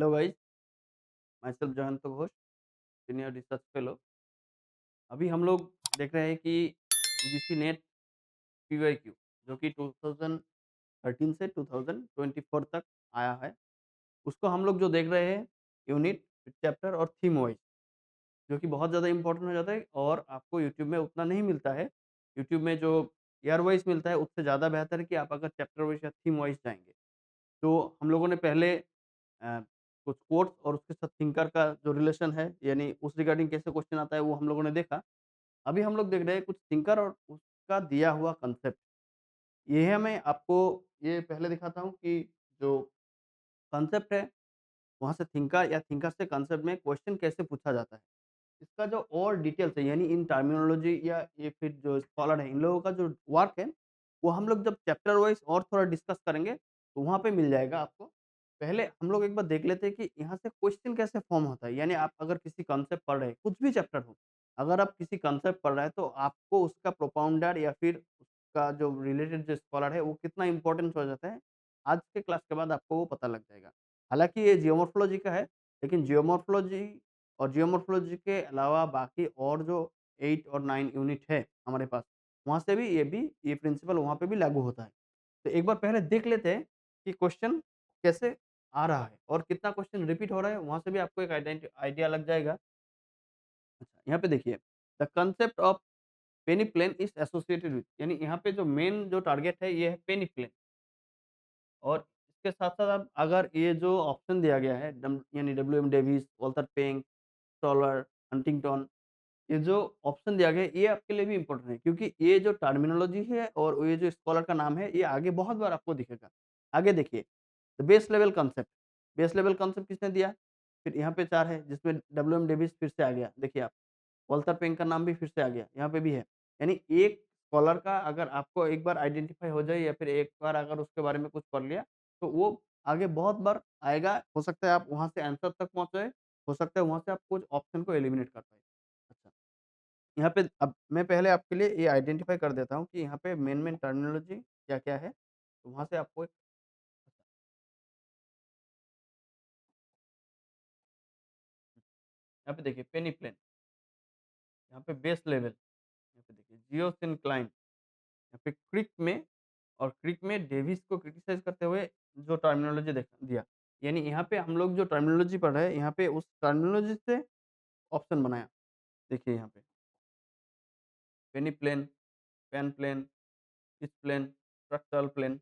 Hello guys, my self Jayant Ghosh, senior research fellow. अभी हम लोग देख रहे हैं कि यूजीसी नेट पीवाईक्यू जो कि 2013 से 2024 तक आया है, उसको हम लोग जो देख रहे हैं यूनिट, चैप्टर और थीम वाइज, जो कि बहुत ज़्यादा इम्पोर्टेंट हो जाता है और आपको यूट्यूब में उतना नहीं मिलता है। यूट्यूब में जो ईयर वाइज मिलता है उससे ज़्यादा बेहतर है कि आप अगर चैप्टर वाइज या थीम वाइज जाएँगे। तो हम लोगों ने पहले कुछ कोट्स और उसके साथ थिंकर का जो रिलेशन है, यानी उस रिगार्डिंग कैसे क्वेश्चन आता है वो हम लोगों ने देखा। अभी हम लोग देख रहे हैं कुछ थिंकर और उसका दिया हुआ कांसेप्ट। ये है, मैं आपको ये पहले दिखाता हूँ कि जो कांसेप्ट है, वहाँ से थिंकर या थिंकर से कांसेप्ट में क्वेश्चन कैसे पूछा जाता है। इसका जो और डिटेल्स है, यानी इन टर्मिनोलॉजी या ये फिर जो स्कॉलर है, इन लोगों का जो वर्क है, वो हम लोग जब चैप्टर वाइज़ और थोड़ा डिस्कस करेंगे, तो वहाँ पे मिल जाएगा आपको। पहले हम लोग एक बार देख लेते हैं कि यहाँ से क्वेश्चन कैसे फॉर्म होता है। यानी आप अगर किसी कॉन्सेप्ट पढ़ रहे हैं, कुछ भी चैप्टर हो, अगर आप किसी कॉन्सेप्ट पढ़ रहे हैं, तो आपको उसका प्रोपाउंडर या फिर उसका जो रिलेटेड जो स्कॉलर है, वो कितना इम्पोर्टेंट हो जाता है, आज के क्लास के बाद आपको वो पता लग जाएगा। हालाँकि ये जियोमॉर्फोलॉजी का है, लेकिन जियोमॉर्फोलॉजी और जियोमॉर्फोलॉजी के अलावा बाकी और जो 8 और 9 यूनिट है हमारे पास, वहाँ से भी ये प्रिंसिपल वहाँ पे भी लागू होता है। तो एक बार पहले देख लेते हैं कि क्वेश्चन कैसे आ रहा है और कितना क्वेश्चन रिपीट हो रहा है, वहाँ से भी आपको एक आइडिया लग जाएगा। अच्छा, यहाँ पे देखिए, the concept of penny plane is associated with, यानी यहाँ पे जो मेन जो टारगेट है ये है पेनी प्लेन। और इसके साथ-साथ अब अगर ये जो ऑप्शन दिया गया है डम यानी W M Davis, Walter Penck, taller, Huntington, ये जो ऑप्शन दिया गया है, ये आपके लिए भी इम्पोर्टेंट है, क्योंकि ये जो टर्मिनोलॉजी है और ये जो स्कॉलर का नाम है, ये आगे बहुत बार आपको दिखेगा। आगे देखिए, द बेस लेवल कांसेप्ट किसने दिया? फिर यहाँ पे 4 है, जिसमें डब्ल्यूएम डेविस फिर से आ गया, देखिए आप। वॉल्टर पेंग का नाम भी फिर से आ गया, यहाँ पे भी है। यानी एक स्कॉलर का अगर आपको एक बार आइडेंटिफ़ाई हो जाए या फिर एक बार अगर उसके बारे में कुछ पढ़ लिया, तो वो आगे बहुत बार आएगा। हो सकता है आप वहाँ से आंसर तक पहुँच जाए, हो सकता है वहाँ से आप कुछ ऑप्शन को एलिमिनेट कर पाएँ। अच्छा, यहाँ पे अब मैं पहले आपके लिए ये आइडेंटिफ़ाई कर देता हूँ कि यहाँ पे मेन टर्मिनोलॉजी क्या-क्या है, तो वहाँ से आपको एक यहाँ पे देखिए पेनी प्लेन, यहाँ पे बेस लेवल, यहाँ पे देखिए जियोसिंक्लाइन, यहाँ पे क्रिक में डेविस को क्रिटिसाइज़ करते हुए जो टर्मिनोलॉजी दिया। यानी यहाँ पे हम लोग जो टर्मिनोलॉजी पढ़ रहे हैं, यहाँ पे उस टर्मिनोलॉजी से ऑप्शन बनाया। देखिए यहाँ पे पेनी प्लेन, पेन प्लेन, इस प्लेन, फ्रैक्टल प्लेन।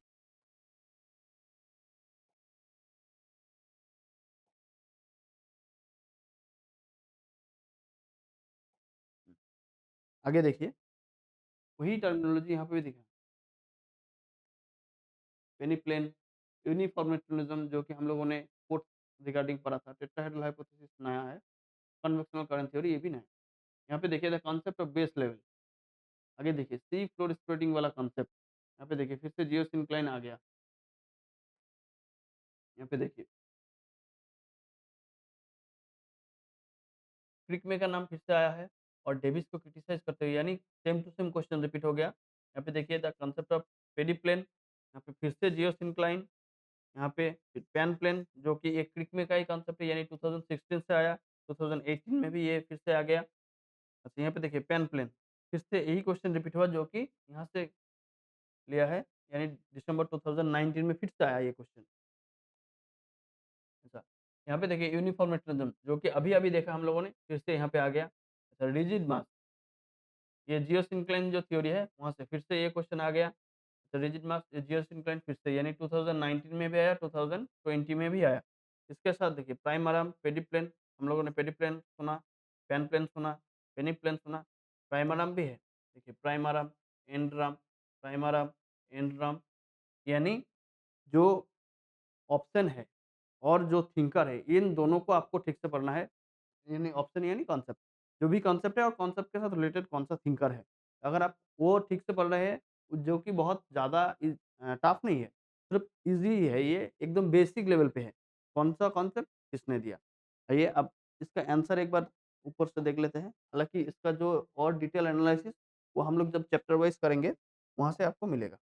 आगे देखिए, वही टर्मिनोलॉजी यहाँ पे भी दिखा। पेनी प्लेन, यूनिफॉर्मिटलिज्म जो कि हम लोगों ने फोर्थ रिगार्डिंग पढ़ा था, टेट्राहेड्रल हाइपोथेसिस नया है, कन्वेक्शनल करंट थ्योरी ये भी नया है। यहाँ पे देखिए the concept of base level, आगे देखिए सी फ्लोर स्प्रेडिंग वाला कांसेप्ट, यहाँ पे देखिए फिर से जियोसिंक्लाइन आ गया, यहाँ पे देखिए क्रिकमे का नाम फिर से आया है और डेविस को क्रिटिसाइज़ करते हुए, यानी same to same question repeat हो गया। यहाँ पे देखिए द कांसेप्ट ऑफ पेडिप्लेन, यहाँ पे फिर से जियोसिंक्लाइन, यहाँ पे फिर पैन प्लेन जो कि एक क्रिकमे का ही कांसेप्ट है, यानी 2016 से आया, 2018 में भी ये फिर से आ गया। अच्छा, यहाँ पे देखिए पैन प्लेन, फिर से यही क्वेश्चन रिपीट हुआ जो कि यहाँ से लिया है, यानी दिसंबर 2019 में फिर से आया ये क्वेश्चन। अच्छा, यहाँ पे देखिए यूनिफॉर्मिटलिज्म जो कि अभी-अभी देखा हम लोगों ने, फिर से यहाँ पे आ गया। अच्छा, रिजिड मास, ये जियोसिंक्लाइन जो थ्योरी है, वहाँ से फिर से ये क्वेश्चन आ गया। तो रिजिड मास जियोसिंक्लाइन फिर से, यानी 2019 में भी आया, 2020 में भी आया। इसके साथ देखिए प्राइमरम, पेडिप्लेन, हम लोगों ने पेडिप्लेन सुना, पेनप्लेन सुना, पेनिप्लेन सुना, प्राइमरम भी है। देखिए प्राइमरम, एंडरम, प्राइमरम, एंडरम, यानी जो ऑप्शन है और जो थिंकर है, इन दोनों को आपको ठीक से पढ़ना है। यानी ऑप्शन यानी कॉन्सेप्ट। जो भी कॉन्सेप्ट है और कॉन्सेप्ट के साथ रिलेटेड कौन-सा थिंकर है। अगर आप वो ठीक से पढ़ रहे हैं, जो कि बहुत ज़्यादा टफ नहीं है, सिर्फ़ ईज़ी है, ये एकदम बेसिक लेवल पे है। कौन-सा कॉन्सेप्ट किसने दिया। आइए अब इसका आंसर एक बार ऊपर से देख लेते हैं। हालाँकि इसका जो और डिटेल एनालिसिस, वो हम लोग जब चैप्टर वाइज़ करेंगे, वहाँ से आपको मिलेगा।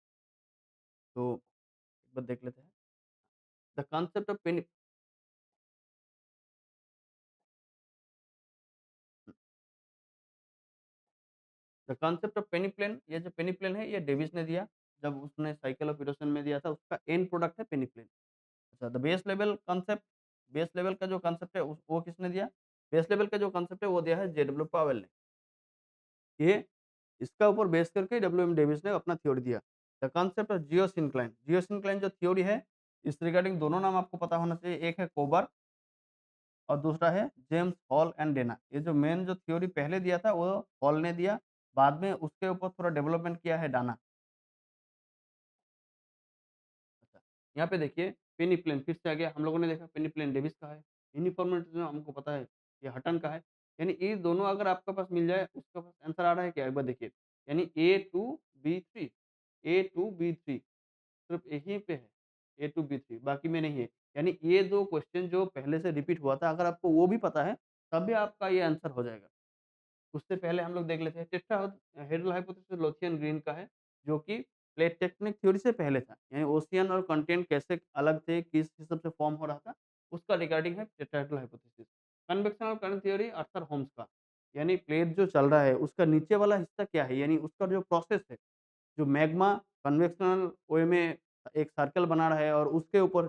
तो एक बार देख लेते हैं। द कांसेप्ट ऑफ पेनि द कांसेप्ट ऑफ पेनिप्लेन, ये जो पेनिप्लेन है ये डेविस ने दिया, जब उसने साइकिल ऑफ इरोशन में दिया था, उसका एंड प्रोडक्ट है पेनिप्लेन। अच्छा, the base level concept, base level का जो कांसेप्ट है वो किसने दिया? बेस लेवल का जो कांसेप्ट है वो दिया है जे डब्ल्यू पावेल ने। ये इसका ऊपर बेस करके डब्ल्यू एम डेविस ने अपना थ्योरी दिया। The concept of geosyncline, geosyncline जो थ्योरी है, इस रिगार्डिंग दोनों नाम आपको पता होना चाहिए, एक है कोबर और दूसरा है जेम्स हॉल एंड डेना। ये जो मेन जो थ्योरी पहले दिया था वो हॉल ने दिया, बाद में उसके ऊपर थोड़ा डेवलपमेंट किया है डाना। अच्छा, यहाँ पे देखिए पेनिप्लेन फिर से आ गया, हम लोगों ने देखा पेनिप्लेन डेविस का है, यूनिफॉर्मिटी हमको पता है ये हटन का है। यानी ये दोनों अगर आपके पास मिल जाए, उसका पास आंसर आ रहा है क्या, एक बार देखिए। यानी A2B3, A2B3 सिर्फ यहीं पे है, A2B3 बाकी में नहीं है। यानी ये 2 क्वेश्चन जो पहले से रिपीट हुआ था, अगर आपको वो भी पता है, तब भी आपका ये आंसर हो जाएगा। उससे पहले हम लोग देख लेते हैं टेट्राहेड्रल हाइपोथेसिस लोथियन ग्रीन का है, जो कि प्लेट टेक्टोनिक थ्योरी से पहले था। यानी ओशियन और कंटेंट कैसे अलग थे, किस हिसाब से फॉर्म हो रहा था, उसका रिगार्डिंग है टेट्राहेड्रल हाइपोथेसिस। कन्वेक्शन और करंट थ्योरी आर्थर होम्स का, यानी प्लेट जो चल रहा है उसका नीचे वाला हिस्सा क्या है, यानी उसका जो प्रोसेस है, जो मैग्मा कन्वेक्शनल वे में एक सर्कल बना रहा है और उसके ऊपर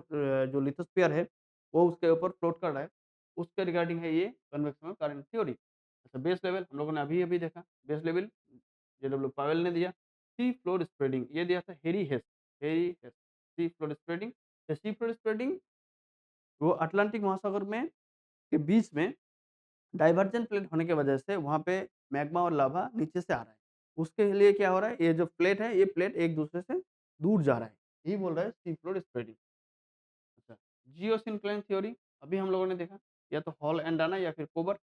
जो लिथोस्फीयर है, वो उसके ऊपर फ्लोट कर रहा है, उसके रिगार्डिंग है ये कन्वेक्शनल करंट थ्योरी। अच्छा, बेस लेवल हम लोगों ने अभी-अभी देखा, बेस लेवल जे.डब्ल्यू पावेल ने दिया। सी फ्लोर स्प्रेडिंग ये दिया था Harry Hess, sea floor spreading. The sea floor spreading वो अटलांटिक महासागर में के बीच में डाइवर्जेंट प्लेट होने की वजह से वहाँ पे मैग्मा और लावा नीचे से आ रहा है। उसके लिए क्या हो रहा है, ये जो प्लेट है, ये प्लेट एक-दूसरे से दूर जा रहा है। यही बोल रहा है सी फ्लोर स्प्रेडिंग। अच्छा, जियोसिंक्लाइन थ्योरी अभी हम लोगों ने देखा, या तो हॉल एंड डाना या फिर कोबर।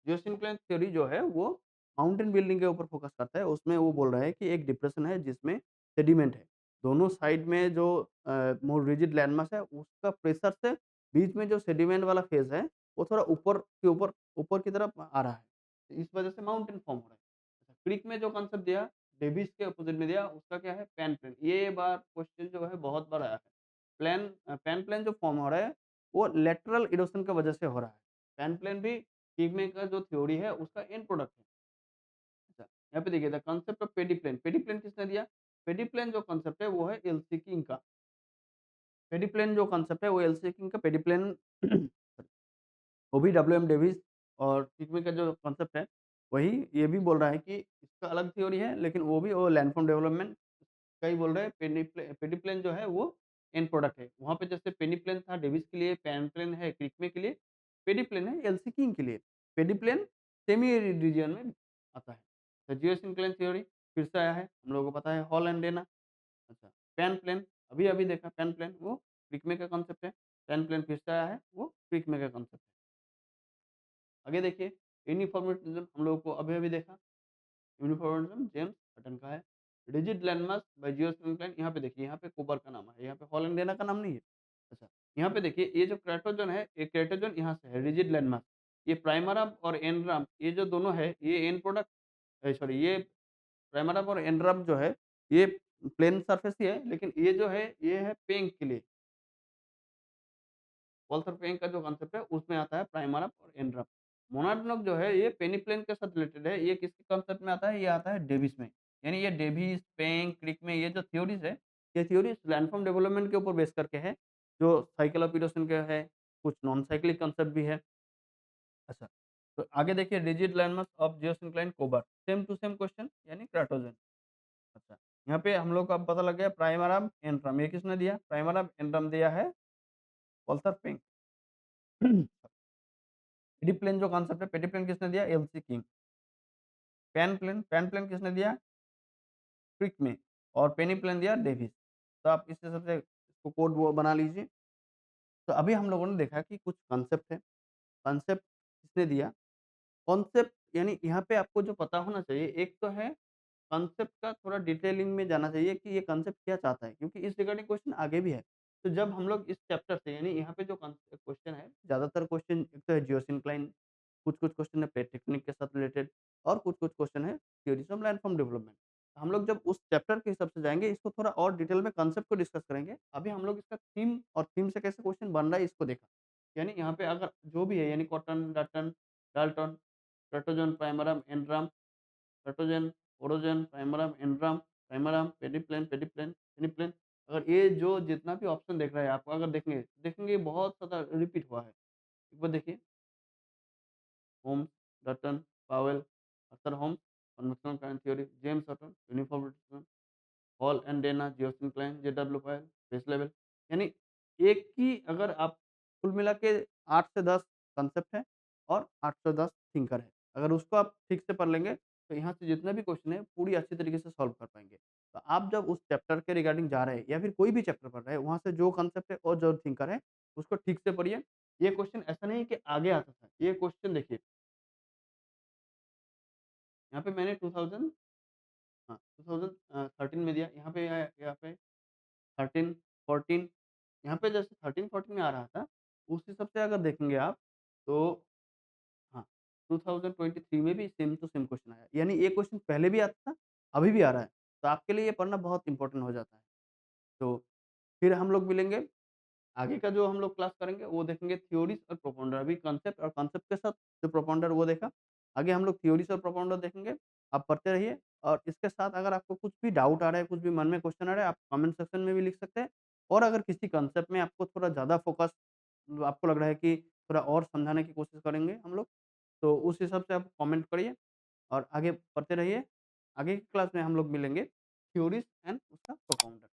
जियोसिंक्लाइन थ्योरी जो है वो माउंटेन बिल्डिंग के ऊपर फोकस करता है। उसमें वो बोल रहा है कि एक डिप्रेशन है जिसमें सेडिमेंट है। दोनों साइड में जो मोर रिजिड लैंडमास है उसका प्रेशर से बीच में जो सेडिमेंट वाला फेज़ है वो थोड़ा ऊपर की तरफ आ रहा है। इस वजह से माउंटेन फॉर्म हो रहा है। अच्छा, क्रीक में जो कांसेप्ट दिया, डेविस के अपोजिट में दिया, उसका क्या है, पैन प्लेन। ये बार क्वेश्चन जो है बहुत बार आया है। पैन प्लेन जो फॉर्म हो रहा है वो लेटरल इरोशन की वजह से हो रहा है। पैन प्लेन भी कीमे का जो थ्योरी है उसका एंड प्रोडक्ट है। अच्छा, यहाँ पे देखिए द कांसेप्ट ऑफ पेडिप्लेन, पेडिप्लेन किसने दिया? पेडिप्लेन जो कांसेप्ट है वो है एलसी किंग का। पेडिप्लेन जो कांसेप्ट है वो एलसी किंग का पेडिप्लेन वो भी डब्ल्यूएम डेविस और कीमे का जो कांसेप्ट है वही, ये भी बोल रहा है कि इसका अलग थ्योरी है, लेकिन वो भी वो लैंडफॉर्म डेवलपमेंट का ही बोल रहे हैं। पेडिप्लेन जो है वो एंड प्रोडक्ट है। वहाँ पे जैसे पेनिप्लेन था डेविस के लिए, पैनप्लेन है क्रिकमे के लिए, पेडिप्लेन है एलसी किंग के लिए। पेडिप्लेन सेमी एरिड रीजन में आता है। तो जियोसिंक्लाइन थ्योरी फिर से आया है, हम लोगों को पता है हॉल एंड डेना। अच्छा, पैनप्लेन अभी-अभी देखा, पैनप्लेन वो क्रिकमे का कांसेप्ट है। पैनप्लेन फिर से आया है, वो क्रिकमे का कांसेप्ट है। आगे देखिए यूनिफॉर्मिज्म हम लोगों को अभी-अभी देखा, यूनिफॉर्मिज्म जेम्स हटन का है। रिजिड लैंडमास बाय जियोसिंक्लाइन, यहाँ पे देखिए, यहाँ पे कोबर का नाम है, यहाँ पे हॉल एंड डेना का नाम नहीं है। अच्छा, यहाँ पे देखिए ये जो क्राटोजन है, ये क्राटोजन यहाँ से है, रिजिड लैंडमास। ये प्राइमरम और एंड्रम ये जो दोनों है, ये एंड प्रोडक्ट सॉरी, ये प्राइमरम और एंड्रम जो है, ये प्लेन सरफेस ही है, लेकिन ये जो है, ये है पेंग के लिए। वॉल्थर पेंग का जो कांसेप्ट है उसमें आता है प्राइमरम और एंड्रम। मोनोडोनक जो है ये पेनिप्लेन के साथ रिलेटेड है, ये किसके कांसेप्ट में आता है, ये आता है डेविस में। यानी ये डेविस, पेंग, क्रिक में ये जो थ्योरीज है, ये थ्योरीज लैंडफॉर्म डेवलपमेंट के ऊपर बेस करके है, जो साइकिल ऑफ इरोशन के है, कुछ नॉन साइक्लिक कांसेप्ट भी है। अच्छा, तो आगे देखिए रिजिड लैंडमास ऑफ जियोसिंक्लाइन कोबर, सेम टू सेम क्वेश्चन यानी क्राटोजन। अच्छा, यहाँ पे हम लोग को अब पता लग गया प्राइमरम, एंड्रम, ये किसने दिया? प्राइमरम, एंड्रम दिया है वॉल्थर पेंग। पेडिप्लेन जो कॉन्सेप्ट है, पेडिप्लेन किसने दिया? LC king. पैन प्लेन किसने दिया? क्रिक में। और पेनिप्लेन दिया डेविस। तो आप इस हिसाब से इसको कोड वो बना लीजिए। तो अभी हम लोगों ने देखा कि कुछ कॉन्सेप्ट है, कॉन्सेप्ट किसने दिया? कॉन्सेप्ट यानी यहाँ पे आपको जो पता होना चाहिए, एक तो है कॉन्सेप्ट का थोड़ा डिटेलिंग में जाना चाहिए कि ये कॉन्सेप्ट क्या चाहता है, क्योंकि इस रिगार्डिंग क्वेश्चन आगे भी है। तो जब हम लोग इस चैप्टर से यानी यहाँ पे जो क्वेश्चन है, ज़्यादातर क्वेश्चन एक तो है जियोसिंक्लाइन, कुछ-कुछ क्वेश्चन है प्लेट टेक्टोनिक के साथ रिलेटेड और कुछ-कुछ क्वेश्चन है थ्योरीज ऑफ लैंडफॉर्म डेवलपमेंट। हम लोग जब उस चैप्टर के हिसाब से जाएँगे, इसको थोड़ा और डिटेल में कॉन्सेप्ट को डिस्कस करेंगे। अभी हम लोग इसका थीम और थीम से कैसे क्वेश्चन बन रहा है इसको देखा। यानी यहाँ पे अगर जो भी है यानी कॉटन, डाल्टन, डाल्टन, पेट्रोजन, प्राइमरम, एंड्रम पेटोजेन, ओरोजेन, प्राइमरम, एंड्रम, प्राइमरम, पेडिप्लेन, पेनिप्लेन। अगर ये जो जितना भी ऑप्शन दिख रहा है आपको अगर देखेंगे बहुत ज़्यादा रिपीट हुआ है। एक बार देखिए Holmes, Dutton, Powell, Arthur Holmes, conventional काइनेट theory, James Hutton, uniform rotation, Hall and Dana, geosyncline, JW Powell, base level. यानी एक ही अगर आप कुल मिला के 8 से 10 कांसेप्ट है और 8 से 10 थिंकर है। अगर उसको आप ठीक से पढ़ लेंगे, तो यहाँ से जितने भी क्वेश्चन है पूरी अच्छी तरीके से सॉल्व कर पाएँगे। तो आप जब उस चैप्टर के रिगार्डिंग जा रहे हैं या फिर कोई भी चैप्टर पढ़ रहे हैं, वहाँ से जो कांसेप्ट है और जो थिंकर है, उसको ठीक से पढ़िए। ये क्वेश्चन ऐसा नहीं है कि आगे आता था, ये क्वेश्चन देखिए, यहाँ पे मैंने 2000 हाँ, 13 में दिया, यहाँ पे यहाँ पे 13, 14 यहाँ पे जैसे 13-14 में आ रहा था, उस हिसाब से अगर देखेंगे आप, तो हाँ, 2023 में भी सेम टू सेम क्वेश्चन आया। यानी ये क्वेश्चन पहले भी आता था, अभी भी आ रहा है। तो आपके लिए ये पढ़ना बहुत इम्पोर्टेंट हो जाता है। तो फिर हम लोग मिलेंगे, आगे का जो हम लोग क्लास करेंगे वो देखेंगे थ्योरीज़ और प्रोपॉन्डर। अभी कांसेप्ट और कांसेप्ट के साथ जो प्रोपॉन्डर वो देखा। आगे हम लोग थ्योरीज़ और प्रोपॉन्डर देखेंगे। आप पढ़ते रहिए और इसके साथ अगर आपको कुछ भी डाउट आ रहा है, कुछ भी मन में क्वेश्चन आ रहा है, आप कमेंट सेक्शन में भी लिख सकते हैं। और अगर किसी कांसेप्ट में आपको थोड़ा ज़्यादा फोकस आपको लग रहा है कि थोड़ा और समझाने की कोशिश करेंगे हम लोग, तो उस हिसाब से आप कमेंट करिए और आगे पढ़ते रहिए। आगे की क्लास में हम लोग मिलेंगे थ्योरीज़ एंड उसका प्रोपॉन्डर।